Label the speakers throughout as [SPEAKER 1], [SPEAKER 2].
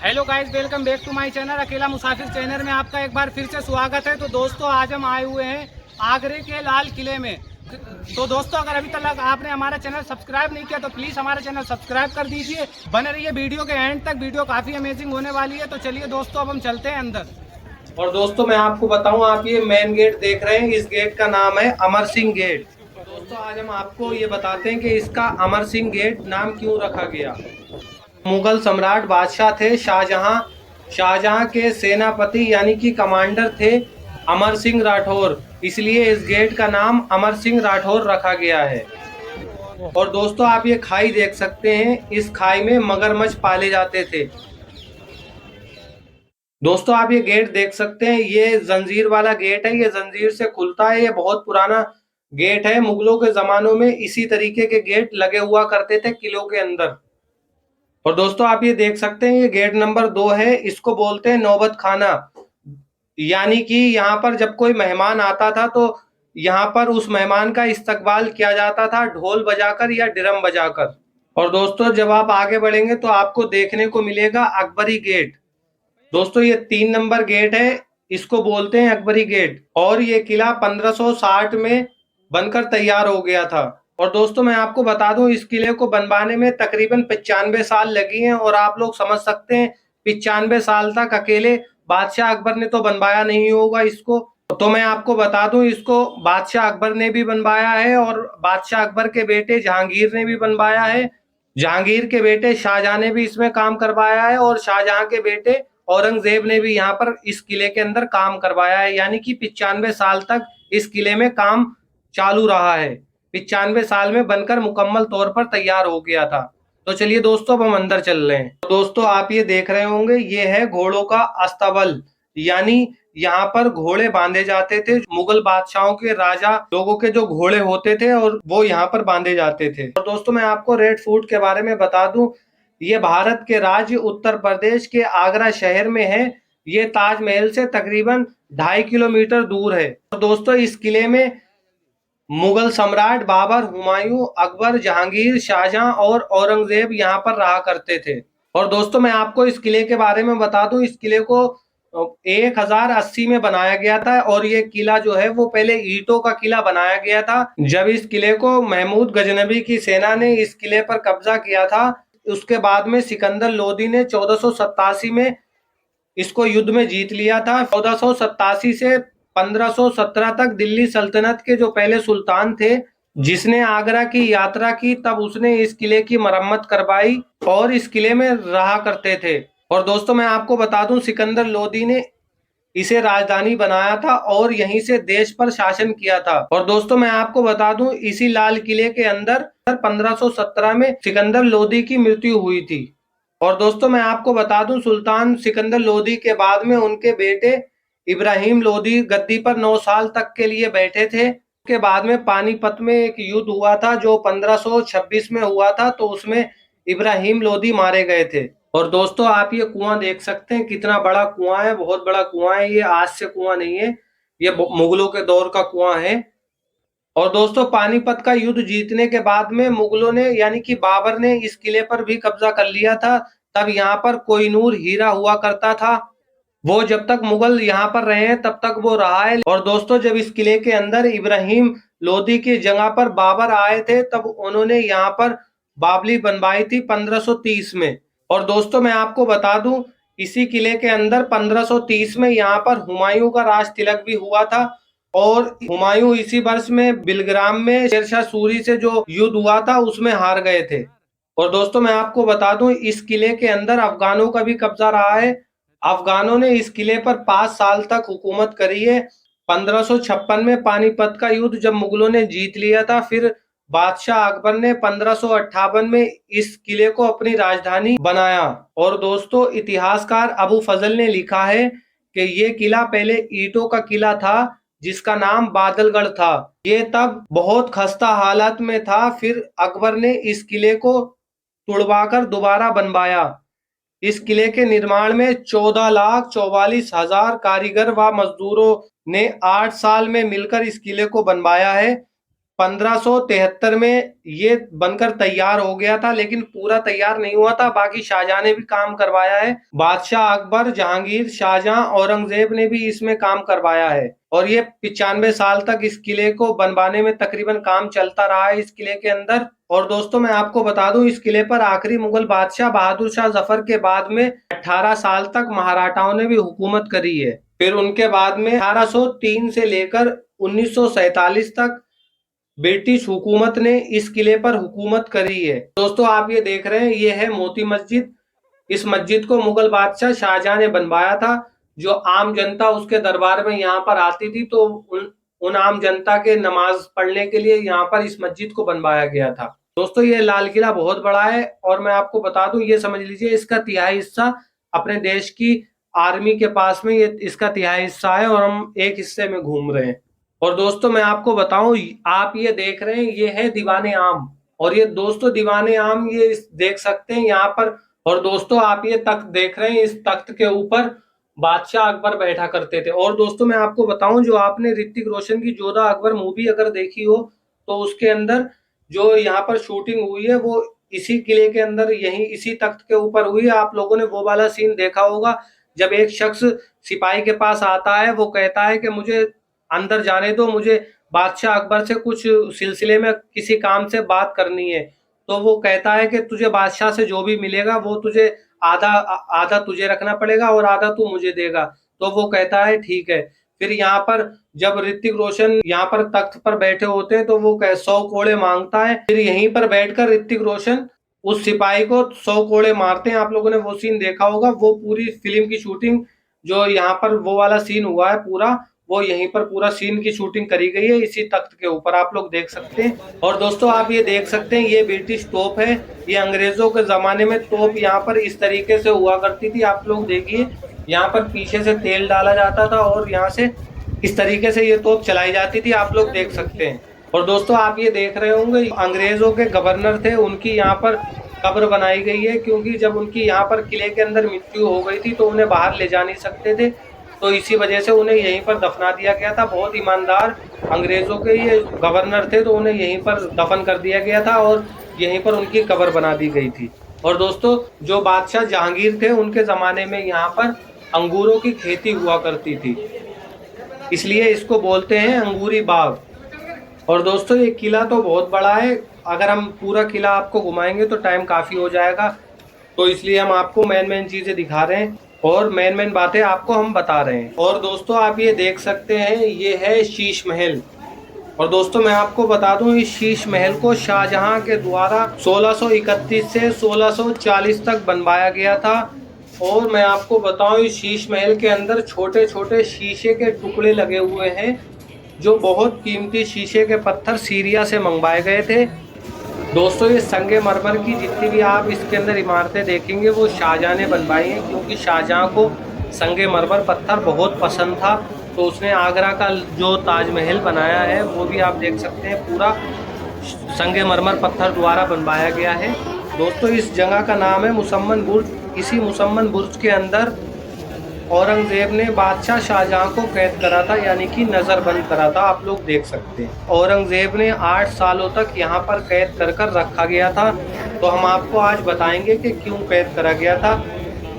[SPEAKER 1] Hello guys, welcome back to my channel Akela Musafir channel में आपका एक बार फिर से स्वागत है। तो दोस्तों, आज हम आए हुए हैं आगरे के लाल किले में। तो दोस्तों, अगर अभी तक आपने हमारा चैनल सब्सक्राइब नहीं किया तो प्लीज़ हमारा चैनल सब्सक्राइब कर दीजिए। बने रहिए वीडियो के एंड तक, वीडियो काफ़ी अमेजिंग होने वाली है। तो चलिए दोस्तों, अब हम चलते हैं अंदर।
[SPEAKER 2] और दोस्तों मैं आपको बताऊं, आप ये मेन गेट देख रहे हैं, इस गेट का नाम है अमर सिंह गेट। तो दोस्तों आज हम आपको ये बताते हैं कि इसका अमर सिंह गेट नाम क्यों रखा गया। मुगल सम्राट बादशाह थे शाहजहां। शाहजहां के सेनापति यानी कि कमांडर थे अमर सिंह राठौर, इसलिए इस गेट का नाम अमर सिंह राठौर रखा गया है। और दोस्तों आप ये खाई देख सकते हैं, इस खाई में मगरमच्छ पाले जाते थे। दोस्तों आप ये गेट देख सकते हैं, ये जंजीर वाला गेट है, ये जंजीर से खुलता है। ये बहुत पुराना गेट है। मुगलों के जमानों में इसी तरीके के गेट लगे हुआ करते थे किलों के अंदर। और दोस्तों आप ये देख सकते हैं, ये गेट नंबर 2 है। इसको बोलते हैं नौबत खाना, यानी कि यहाँ पर जब कोई मेहमान आता था तो यहाँ पर उस मेहमान का इस्तकबाल किया जाता था ढोल बजाकर या ड्रम बजाकर। और दोस्तों जब आप आगे बढ़ेंगे तो आपको देखने को मिलेगा अकबरी गेट। दोस्तों ये 3 नंबर गेट है, इसको बोलते हैं अकबरी गेट। और ये किला 1560 में बनकर तैयार हो गया था। और दोस्तों मैं आपको बता दूं, इस किले को बनवाने में तकरीबन 95 साल लगी हैं। और आप लोग समझ सकते हैं 95 साल तक अकेले बादशाह अकबर ने तो बनवाया नहीं होगा इसको। तो मैं आपको बता दूं, इसको बादशाह अकबर ने भी बनवाया है और बादशाह अकबर के बेटे जहांगीर ने भी बनवाया है। जहांगीर के बेटे शाहजहां ने भी इसमें काम करवाया है और शाहजहां के बेटे औरंगजेब ने भी यहाँ पर इस किले के अंदर काम करवाया है। यानी कि 95 साल तक इस किले में काम चालू रहा है। 95 साल में बनकर मुकम्मल तौर पर तैयार हो गया था। तो चलिए दोस्तों अब हम अंदर चल रहे हैं। तो दोस्तों आप ये देख रहे होंगे, ये है घोड़ों का अस्तबल, यानी यहाँ पर घोड़े बांधे जाते थे। मुगल बादशाहों के राजा लोगों के जो घोड़े होते थे और वो यहाँ पर बांधे जाते थे। और दोस्तों मैं आपको रेड फोर्ट के बारे में बता दूं, ये भारत के राज्य उत्तर प्रदेश के आगरा शहर में है। ये ताजमहल से तकरीबन 2.5 किलोमीटर दूर है। और दोस्तों इस किले में मुगल सम्राट बाबर, हुमायूं, अकबर, जहांगीर, शाहजहां और औरंगजेब यहाँ पर रहा करते थे। और दोस्तों मैं आपको इस किले के बारे में बता दूं, इस किले को 1080 में बनाया गया था। और ये किला जो है वो पहले ईंटों का किला बनाया गया था। जब इस किले को महमूद गजनबी की सेना ने इस किले पर कब्जा किया था, उसके बाद में सिकंदर लोदी ने 1487 में इसको युद्ध में जीत लिया था। 1487 से 1517 तक दिल्ली सल्तनत के जो पहले सुल्तान थे, जिसने आगरा की यात्रा की, तब उसने इस किले की मरम्मत करवाई और इस किले में रहा करते थे। और दोस्तों मैं आपको बता दूं, सिकंदर लोदी ने इसे राजधानी बनाया था और यहीं से देश पर शासन किया था। और दोस्तों मैं आपको बता दूं, इसी लाल किले के अंदर 1517 में सिकंदर लोदी की मृत्यु हुई थी। और दोस्तों मैं आपको बता दूं, सुल्तान सिकंदर लोदी के बाद में उनके बेटे इब्राहिम लोदी गद्दी पर 9 साल तक के लिए बैठे थे। उसके बाद में पानीपत में एक युद्ध हुआ था जो 1526 में हुआ था, तो उसमें इब्राहिम लोदी मारे गए थे। और दोस्तों आप ये कुआं देख सकते हैं, कितना बड़ा कुआं है, बहुत बड़ा कुआं है। ये आज से कुआं नहीं है, ये मुगलों के दौर का कुआं है। और दोस्तों पानीपत का युद्ध जीतने के बाद में मुगलों ने यानी कि बाबर ने इस किले पर भी कब्जा कर लिया था। तब यहाँ पर कोहिनूर हीरा हुआ करता था। वो जब तक मुगल यहाँ पर रहे हैं तब तक वो रहा है। और दोस्तों जब इस किले के अंदर इब्राहिम लोदी की जगह पर बाबर आए थे, तब उन्होंने यहाँ पर बावली बनवाई थी 1530 में। और दोस्तों मैं आपको बता दूं, इसी किले के अंदर 1530 में यहाँ पर हुमायूं का राज तिलक भी हुआ था। और हुमायूं इसी वर्ष में बिलग्राम में शेरशाह सूरी से जो युद्ध हुआ था उसमें हार गए थे। और दोस्तों मैं आपको बता दूं, इस किले के अंदर अफगानों का भी कब्जा रहा है। अफगानों ने इस किले पर 5 साल तक हुकूमत करी है। 1556 में पानीपत का युद्ध जब मुगलों ने जीत लिया था, फिर बादशाह अकबर ने 1558 में इस किले को अपनी राजधानी बनाया। और दोस्तों इतिहासकार अबू फजल ने लिखा है कि ये किला पहले ईंटों का किला था जिसका नाम बादलगढ़ था। ये तब बहुत खस्ता हालत में था, फिर अकबर ने इस किले को तुड़वाकर दोबारा बनवाया। इस किले के निर्माण में 14,44,000 कारीगर व मजदूरों ने 8 साल में मिलकर इस किले को बनवाया है। 1573 में ये बनकर तैयार हो गया था, लेकिन पूरा तैयार नहीं हुआ था। बाकी शाहजहां ने भी काम करवाया है। बादशाह अकबर, जहांगीर, शाहजहां, औरंगजेब ने भी इसमें काम करवाया है। और ये 95 साल तक इस किले को बनवाने में तकरीबन काम चलता रहा है इस किले के अंदर। और दोस्तों मैं आपको बता दूं, इस किले पर आखिरी मुगल बादशाह बहादुर शाह जफर के बाद में 18 साल तक मराठाओं ने भी हुकूमत करी है। फिर उनके बाद में 1803 से लेकर 1947 तक ब्रिटिश हुकूमत ने इस किले पर हुकूमत करी है। दोस्तों आप ये देख रहे हैं, ये है मोती मस्जिद। इस मस्जिद को मुगल बादशाह शाहजहां ने बनवाया था। जो आम जनता उसके दरबार में यहाँ पर आती थी, तो उन आम जनता के नमाज पढ़ने के लिए यहाँ पर इस मस्जिद को बनवाया गया था। दोस्तों ये लाल किला बहुत बड़ा है, और मैं आपको बता दूं, ये समझ लीजिए इसका तिहाई हिस्सा अपने देश की आर्मी के पास में ये इसका तिहाई हिस्सा है, और हम एक हिस्से में घूम रहे हैं। और दोस्तों मैं आपको बताऊं, आप ये देख रहे हैं, ये है दीवाने आम। और ये दोस्तों दीवाने आम ये देख सकते हैं यहाँ पर। और दोस्तों आप ये तख्त देख रहे हैं, इस तख्त के ऊपर बादशाह अकबर बैठा करते थे। और दोस्तों मैं आपको बताऊं, जो आपने ऋतिक रोशन की जोधा अकबर मूवी अगर देखी हो, तो उसके अंदर जो यहाँ पर शूटिंग हुई है वो इसी किले के अंदर, यही इसी तख्त के ऊपर हुई है। आप लोगों ने वो वाला सीन देखा होगा, जब एक शख्स सिपाही के पास आता है, वो कहता है कि मुझे अंदर जाने दो, मुझे बादशाह अकबर से कुछ सिलसिले में किसी काम से बात करनी है। तो वो कहता है कि तुझे बादशाह से जो भी मिलेगा वो तुझे आधा आधा तुझे रखना पड़ेगा और आधा तू मुझे देगा। तो वो कहता है ठीक है। फिर यहाँ पर जब ऋतिक रोशन यहाँ पर तख्त पर बैठे होते हैं, तो वो 100 कोड़े मांगता है। फिर यहीं पर बैठकर ऋतिक रोशन उस सिपाही को 100 कोड़े मारते हैं। आप लोगों ने वो सीन देखा होगा। वो पूरी फिल्म की शूटिंग जो यहाँ पर वो वाला सीन हुआ है पूरा, वो यहीं पर पूरा सीन की शूटिंग करी गई है इसी तख्त के ऊपर, आप लोग देख सकते हैं। और दोस्तों आप ये देख सकते हैं, ये ब्रिटिश तोप है। ये अंग्रेजों के जमाने में तोप यहाँ पर इस तरीके से हुआ करती थी। आप लोग देखिए, यहाँ पर पीछे से तेल डाला जाता था और यहाँ से इस तरीके से ये तोप चलाई जाती थी, आप लोग देख सकते हैं। और दोस्तों आप ये देख रहे होंगे, अंग्रेजों के गवर्नर थे, उनकी यहाँ पर कब्र बनाई गई है, क्योंकि जब उनकी यहाँ पर किले के अंदर मृत्यु हो गई थी तो उन्हें बाहर ले जा नहीं सकते थे, तो इसी वजह से उन्हें यहीं पर दफना दिया गया था। बहुत ईमानदार अंग्रेजों के ये गवर्नर थे, तो उन्हें यहीं पर दफन कर दिया गया था और यहीं पर उनकी कब्र बना दी गई थी। और दोस्तों जो बादशाह जहांगीर थे, उनके ज़माने में यहाँ पर अंगूरों की खेती हुआ करती थी, इसलिए इसको बोलते हैं अंगूरी बाग। और दोस्तों ये किला तो बहुत बड़ा है, अगर हम पूरा किला आपको घुमाएंगे तो टाइम काफ़ी हो जाएगा, तो इसलिए हम आपको मेन चीज़ें दिखा रहे हैं और मेन बातें आपको हम बता रहे हैं। और दोस्तों आप ये देख सकते हैं, ये है शीश महल। और दोस्तों मैं आपको बता दूं, इस शीश महल को शाहजहां के द्वारा 1631 से 1640 तक बनवाया गया था। और मैं आपको बताऊं, इस शीश महल के अंदर छोटे छोटे शीशे के टुकड़े लगे हुए हैं, जो बहुत कीमती शीशे के पत्थर सीरिया से मंगवाए गए थे। दोस्तों ये संगमरमर की जितनी भी आप इसके अंदर इमारतें देखेंगे वो शाहजहां ने बनवाई हैं, क्योंकि शाहजहां को संगमरमर पत्थर बहुत पसंद था। तो उसने आगरा का जो ताजमहल बनाया है वो भी आप देख सकते हैं, पूरा संगमरमर पत्थर द्वारा बनवाया गया है। दोस्तों इस जगह का नाम है मुसम्मन बुर्ज। इसी मुसम्मन बुर्ज के अंदर औरंगजेब ने बादशाह शाहजहां को कैद करा था, यानी कि नज़रबंद करा था, आप लोग देख सकते हैं। औरंगजेब ने 8 सालों तक यहाँ पर कैद कर रखा गया था। तो हम आपको आज बताएंगे कि क्यों कैद करा गया था।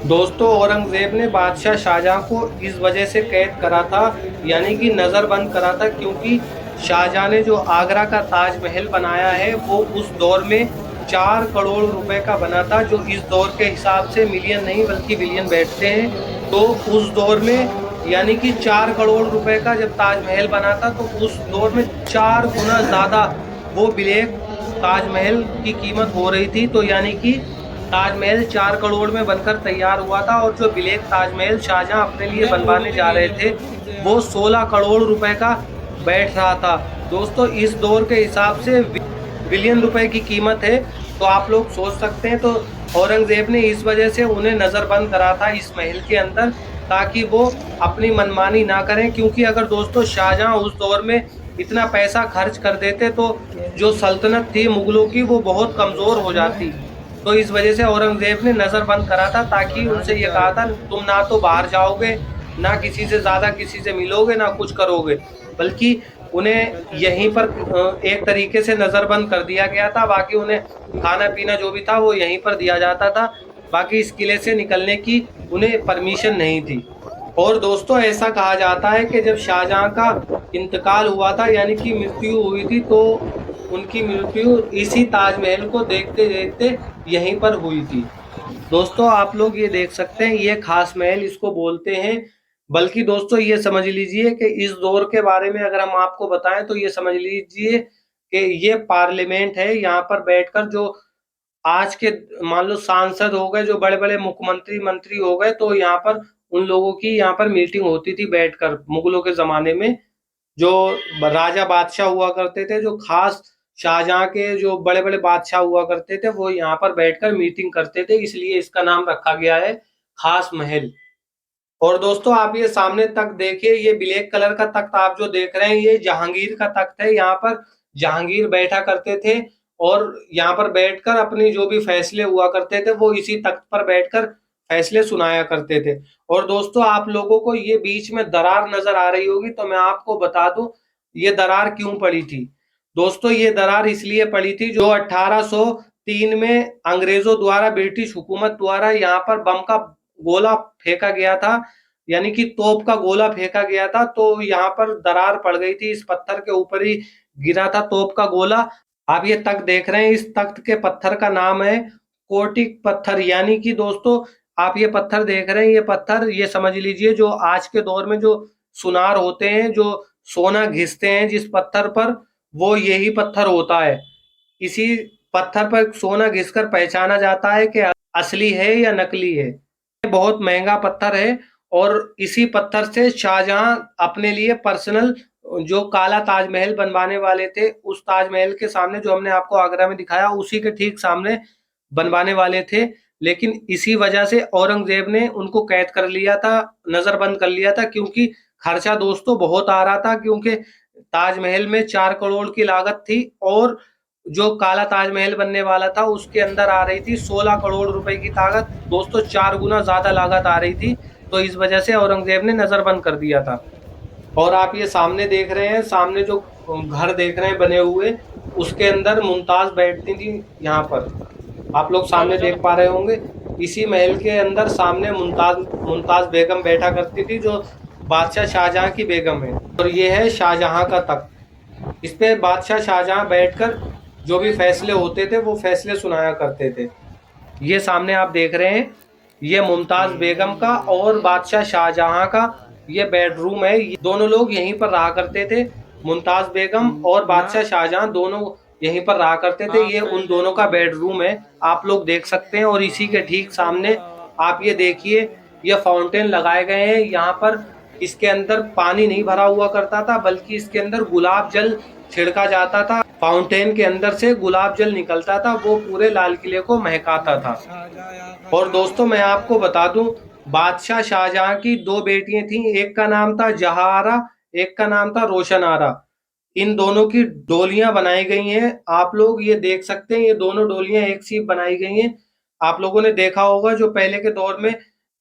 [SPEAKER 2] दोस्तों औरंगजेब ने बादशाह शाहजहां को इस वजह से कैद करा था, यानी कि नज़रबंद करा था, क्योंकि शाहजहां ने जो आगरा का ताजमहल बनाया है वो उस दौर में 4 करोड़ रुपए का बना था, जो इस दौर के हिसाब से मिलियन नहीं बल्कि बिलियन बैठते हैं। तो उस दौर में यानी कि 4 करोड़ रुपए का जब ताजमहल बना था, तो उस दौर में 4 गुना ज़्यादा वो ब्लैक ताजमहल की कीमत हो रही थी। तो यानी कि ताजमहल 4 करोड़ में बनकर तैयार हुआ था, और जो ब्लैक ताजमहल शाहजहां अपने लिए बनवाने जा रहे थे वो 16 करोड़ रुपए का बैठ रहा था। दोस्तों इस दौर के हिसाब से बिलियन रुपए की कीमत है, तो आप लोग सोच सकते हैं। तो औरंगजेब ने इस वजह से उन्हें नज़रबंद करा था इस महल के अंदर, ताकि वो अपनी मनमानी ना करें। क्योंकि अगर दोस्तों शाहजहां उस दौर में इतना पैसा खर्च कर देते तो जो सल्तनत थी मुगलों की वो बहुत कमज़ोर हो जाती। तो इस वजह से औरंगजेब ने नज़रबंद करा था, ताकि उनसे ये कहा था तुम ना तो बाहर जाओगे, ना किसी से ज़्यादा किसी से मिलोगे, ना कुछ करोगे, बल्कि उन्हें यहीं पर एक तरीके से नज़रबंद कर दिया गया था। बाकी उन्हें खाना पीना जो भी था वो यहीं पर दिया जाता था। बाकी इस किले से निकलने की उन्हें परमिशन नहीं थी। और दोस्तों ऐसा कहा जाता है कि जब शाहजहाँ का इंतकाल हुआ था, यानी कि मृत्यु हुई थी, तो उनकी मृत्यु इसी ताजमहल को देखते देखते यहीं पर हुई थी। दोस्तों आप लोग ये देख सकते हैं, ये खास महल इसको बोलते हैं। बल्कि दोस्तों ये समझ लीजिए कि इस दौर के बारे में अगर हम आपको बताएं तो ये समझ लीजिए कि ये पार्लियामेंट है। यहाँ पर बैठकर जो आज के मान लो सांसद हो गए, जो बड़े बड़े मुख्यमंत्री मंत्री हो गए, तो यहाँ पर उन लोगों की यहाँ पर मीटिंग होती थी बैठकर। मुगलों के जमाने में जो राजा बादशाह हुआ करते थे, जो खास शाहजहाँ के जो बड़े बड़े बादशाह हुआ करते थे, वो यहाँ पर बैठकर मीटिंग करते थे, इसलिए इसका नाम रखा गया है खास महल। और दोस्तों आप ये सामने तख्त देखिए, ये ब्लैक कलर का तख्त आप जो देख रहे हैं, ये जहांगीर का तख्त है। यहाँ पर जहांगीर बैठा करते थे और यहाँ पर बैठकर अपनी जो भी फैसले हुआ करते थे वो इसी तख्त पर बैठकर फैसले सुनाया करते थे। और दोस्तों आप लोगों को ये बीच में दरार नजर आ रही होगी, तो मैं आपको बता दूं ये दरार क्यों पड़ी थी। दोस्तों ये दरार इसलिए पड़ी थी, जो 1803 में अंग्रेजों द्वारा, ब्रिटिश हुकूमत द्वारा यहाँ पर बम का गोला फेंका गया था, यानी कि तोप का गोला फेंका गया था। तो यहाँ पर दरार पड़ गई थी, इस पत्थर के ऊपर ही गिरा था तोप का गोला। आप ये तख्त देख रहे हैं, इस तख्त के पत्थर का नाम है कोटिक पत्थर। यानी कि दोस्तों आप ये पत्थर देख रहे हैं, ये पत्थर ये समझ लीजिए जो आज के दौर में जो सुनार होते हैं, जो सोना घिसते हैं जिस पत्थर पर, वो यही पत्थर होता है। इसी पत्थर पर सोना घिसकर पहचाना जाता है कि असली है या नकली है। बहुत महंगा पत्थर है और इसी पत्थर से शाहजहां अपने लिए पर्सनल जो काला ताजमहल बनवाने वाले थे, उस ताजमहल के सामने जो हमने आपको आगरा में दिखाया उसी के ठीक सामने बनवाने वाले थे। लेकिन इसी वजह से औरंगजेब ने उनको कैद कर लिया था, नजरबंद कर लिया था, क्योंकि खर्चा दोस्तों बहुत आ रहा था। क्योंकि ताजमहल में 4 करोड़ की लागत थी और जो काला ताजमहल बनने वाला था उसके अंदर आ रही थी 16 करोड़ रुपए की ताकत। दोस्तों 4 गुना ज्यादा लागत आ रही थी, तो इस वजह से औरंगजेब ने नजरबंद कर दिया था। और आप ये सामने देख रहे हैं, सामने जो घर देख रहे हैं बने हुए, उसके अंदर मुमताज बैठती थी। यहाँ पर आप लोग सामने देख पा रहे होंगे, इसी महल के अंदर सामने मुमताज बेगम बैठा करती थी, जो बादशाह शाहजहां की बेगम है। और ये है शाहजहां का तख्त, इस पे बादशाह शाहजहां बैठकर जो भी फैसले होते थे वो फैसले सुनाया करते थे। ये सामने आप देख रहे हैं, ये मुमताज बेगम का और बादशाह शाहजहां का ये बेडरूम है। दोनों लोग यहीं पर रहा करते थे, मुमताज बेगम और बादशाह शाहजहां दोनों यहीं पर रहा करते थे। ये उन दोनों का बेडरूम है, आप लोग देख सकते हैं। और इसी के ठीक सामने आप ये देखिए, ये फाउंटेन लगाए गए हैं यहाँ पर। इसके अंदर पानी नहीं भरा हुआ करता था, बल्कि इसके अंदर गुलाब जल छिड़का जाता था। फाउंटेन के अंदर से गुलाब जल निकलता था, वो पूरे लाल किले को महकाता था। और दोस्तों मैं आपको बता दूं, बादशाह शाहजहां की 2 बेटियां थीं, एक का नाम था जहांआरा, एक का नाम था रोशन आरा। इन दोनों की डोलियां बनाई गई हैं, आप लोग ये देख सकते हैं। ये दोनों डोलियां एक सी बनाई गई हैं। आप लोगों ने देखा होगा जो पहले के दौर में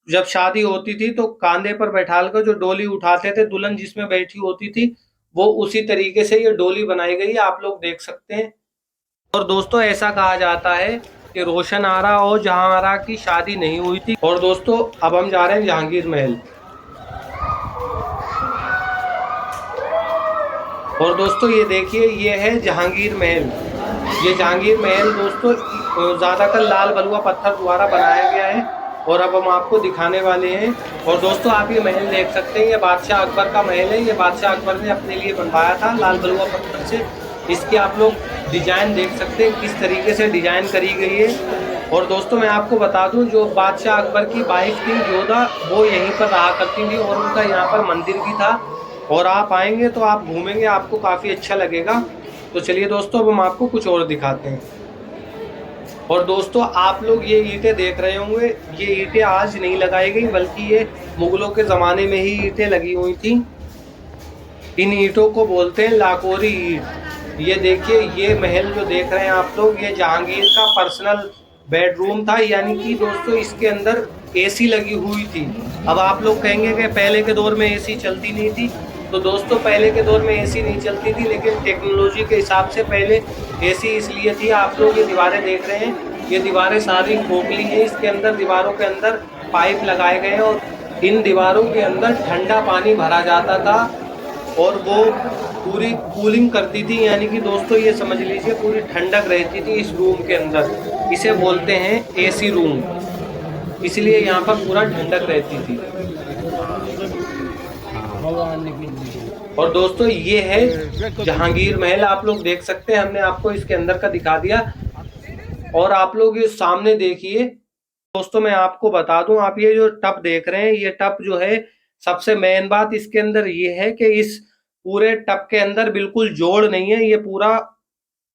[SPEAKER 2] जब शादी होती थी तो कांधे पर बैठाकर जो डोली उठाते थे, दुल्हन जिसमें बैठी होती थी, वो उसी तरीके से ये डोली बनाई गई है, आप लोग देख सकते हैं। और दोस्तों ऐसा कहा जाता है कि रोशन आरा और जहां आरा की शादी नहीं हुई थी। और दोस्तों अब हम जा रहे हैं जहांगीर महल। और दोस्तों ये देखिए, ये है जहांगीर महल। ये जहांगीर महल दोस्तों ज्यादातर लाल बलुआ पत्थर द्वारा बनाया गया है और अब हम आपको दिखाने वाले हैं। और दोस्तों आप ये महल देख सकते हैं, ये बादशाह अकबर का महल है। ये बादशाह अकबर ने अपने लिए बनवाया था लाल बलुआ पत्थर से। इसकी आप लोग डिजाइन देख सकते हैं किस तरीके से डिजाइन करी गई है। और दोस्तों मैं आपको बता दूं, जो बादशाह अकबर की वाइफ थी जोधा, वो यहीं पर रहा करती थी और उनका यहाँ पर मंदिर भी था। और आप आएंगे तो आप घूमेंगे, आपको काफ़ी अच्छा लगेगा। तो चलिए दोस्तों अब हम आपको कुछ और दिखाते हैं। और दोस्तों आप लोग ये ईंटें देख रहे होंगे, ये ईंटें आज नहीं लगाई गई, बल्कि ये मुगलों के ज़माने में ही ईंटें लगी हुई थी। इन ईंटों को बोलते हैं लाकोरी ईंट। ये देखिए, ये महल जो देख रहे हैं आप लोग, ये जहांगीर का पर्सनल बेडरूम था। यानी कि दोस्तों इसके अंदर एसी लगी हुई थी। अब आप लोग कहेंगे कि पहले के दौर में एसी चलती नहीं थी। तो दोस्तों पहले के दौर में एसी नहीं चलती थी, लेकिन टेक्नोलॉजी के हिसाब से पहले एसी इसलिए थी। आप लोग ये दीवारें देख रहे हैं, ये दीवारें सारी खोखली हैं। इसके अंदर दीवारों के अंदर पाइप लगाए गए हैं और इन दीवारों के अंदर ठंडा पानी भरा जाता था और वो पूरी कूलिंग करती थी, यानी कि दोस्तों ये समझ लीजिए पूरी ठंडक रहती थी इस रूम के अंदर। इसे बोलते हैं एसी रूम, इसलिए यहाँ पर पूरा ठंडक रहती थी। और दोस्तों ये है जहांगीर महल, आप लोग देख सकते हैं, हमने आपको इसके अंदर का दिखा दिया। और आप लोग ये सामने देखिए दोस्तों, मैं आपको बता दूं, आप ये जो टब देख रहे हैं, ये टब जो है, सबसे मेन बात इसके अंदर ये है कि इस पूरे टब के अंदर बिल्कुल जोड़ नहीं है, ये पूरा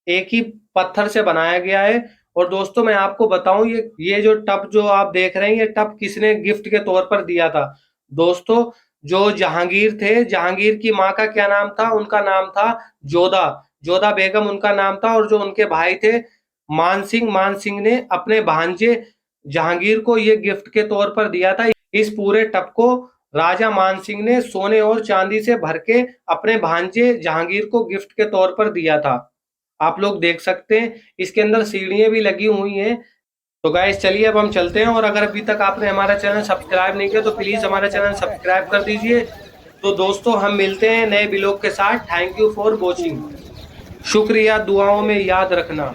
[SPEAKER 2] एक ही पत्थर से बनाया गया है। और दोस्तों मैं आपको बताऊं, ये जो टब जो आप देख रहे हैं, ये टब किसने गिफ्ट के तौर पर दिया था? दोस्तों जो जहांगीर थे, जहांगीर की माँ का क्या नाम था? उनका नाम था जोधा, जोधा बेगम उनका नाम था। और जो उनके भाई थे मान सिंह ने अपने भांजे जहांगीर को ये गिफ्ट के तौर पर दिया था। इस पूरे टब को राजा मान सिंह ने सोने और चांदी से भर के अपने भांजे जहांगीर को गिफ्ट के तौर पर दिया था। आप लोग देख सकते हैं इसके अंदर सीढ़ियां भी लगी हुई हैं। तो गाइस चलिए अब हम चलते हैं, और अगर अभी तक आपने हमारा चैनल सब्सक्राइब नहीं किया तो प्लीज हमारा चैनल सब्सक्राइब कर दीजिए। तो दोस्तों हम मिलते हैं नए ब्लॉग के साथ। Thank you for watching. शुक्रिया, दुआओं में याद रखना।